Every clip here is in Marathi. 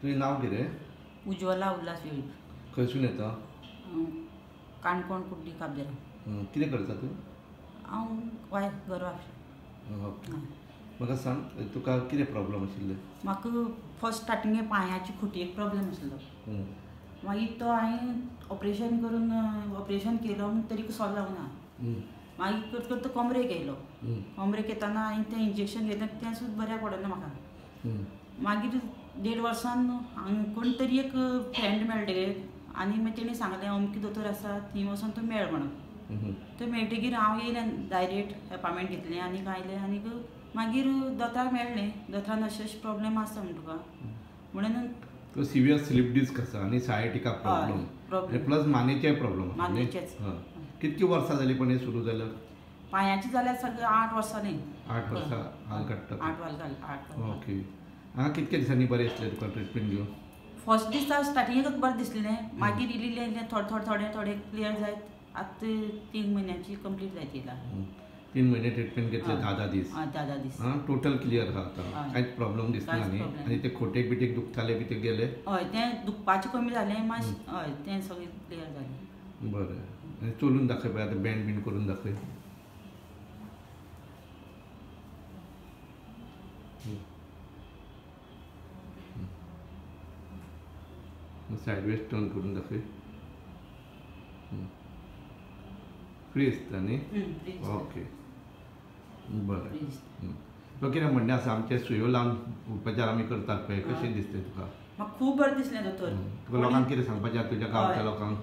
तुझें नांव कितें? उज्ज्वला उल्हास वेळीप. खंयसून येता? काणकोण कुड्डी काबदेरां. कितें करता तूं? हांव घर वापरता. ओके. म्हाका सांग, तुका कितें प्रॉब्लम आशिल्ले? म्हाका फर्स्ट स्टार्टिंग पांयाची खुटयेक प्रॉब्लेम आशिल्लो. मागीर तो हांवें ऑपरेशन केलो तरी सॉल्व जावना. मागीर करता करता कमरेक येयलो. कमरेक येताना हांवें तें इंजेक्शन घेतलें तें सुद्दां बऱ्याक पडना म्हाका. मागीर 1.5 वर्सान कोण तरी एक फ्रेंड मेळटले आनी मागीर तेणी सांगलें अमकी दोतोर आसा थंय वचून तूं मेळ म्हणून. थंय मेळटकीर हांव येयलें डायरेक्ट अपॉयंटमेंट घेतलें आनीक आयलें आनीक मागीर दोतोराक मेळ्ळें. दोतोरान अशें अशें प्रॉब्लेम आसा म्हण तुका म्हणून. तो सिवियर स्लीप डिस्क आसा आनी सायटिका प्रॉब्लेम प्लस मानेचे प्रॉब्लेम. मानेचेच. कितकी वर्सां जालीं पण हें सुरू जाल्यार? पांयाची जाल्यार सगळें 8 वर्सां न्ही. 8 वर्सां हाल काडटा. 8 वर्सां. ओके. हांगा कितके दिसांनी बरें दिसलें तुका ट्रिटमेंट घेवन? फर्स्ट दिसा स्टार्टिंगेकच बरें दिसलें. मागीर इल्लें थोडे क्लियर जायत आतां 3 म्हयन्याची कंप्लीट जायत येयला. 3 म्हयने ट्रिटमेंट घेतले. 10 दीस. 10 दीस. टोटल क्लियर आहा आतां. कांयच प्रॉब्लेम दिसना न्ही. आनी ते खोटेक बिटेक दुखताले बी ते गेले? हय तें दुखपाचें कमी जालें मातशें. हय तें सगळें क्लियर जालें. बरें. आनी चलून दाखय पळय आतां बँड बीन करून दाखय. सायडवेज टर्न करून दाखय. फ्री दिसता न्ही? ओके. बरें. तो कितें म्हणणें आसा आमचे सुयो लावन उपचार आमी करतात पळय कशें दिसलें तुका? म्हाका खूब बरें दिसलें दोतोर. तुका लोकांक कितें सांगपाचें आसा तुज्या गांवच्या लोकांक?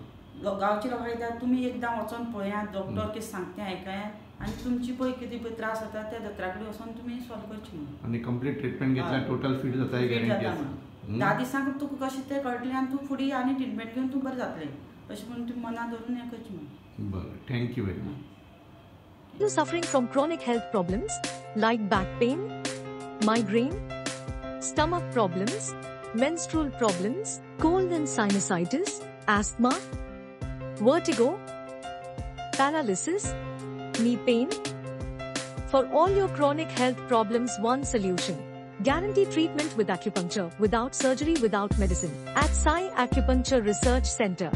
गांवच्या लोकांक तुमी एकदां वचोन पळयात. डॉक्टर कितें सांगता तें आयकात आनी तुमची पळय कितें पळय त्रास जाता त्या दोतोरा कडेन वचोन तुमी सॉल्व करचें म्हणून. आनी कंप्लीट ट्रिटमेंट घेतल्यार टोटल फिट जाता ही गॅरंटी आसा. 10 दिसांक तुका कशें तें कळटलें आनी तूं फुडें आनी ट्रिटमेंट घेवन तूं बरें जातलें अशें म्हणून तुमी मनांत धरून हें करचें म्हणून. बरें. Thank you very much. Are you suffering from chronic health problems like back pain, migraine, stomach problems, menstrual problems, cold and sinusitis, asthma, vertigo, paralysis, knee pain? For all your chronic health problems, one solution. Guaranteed treatment with acupuncture, without surgery, without medicine. At Sai Acupuncture Research Center.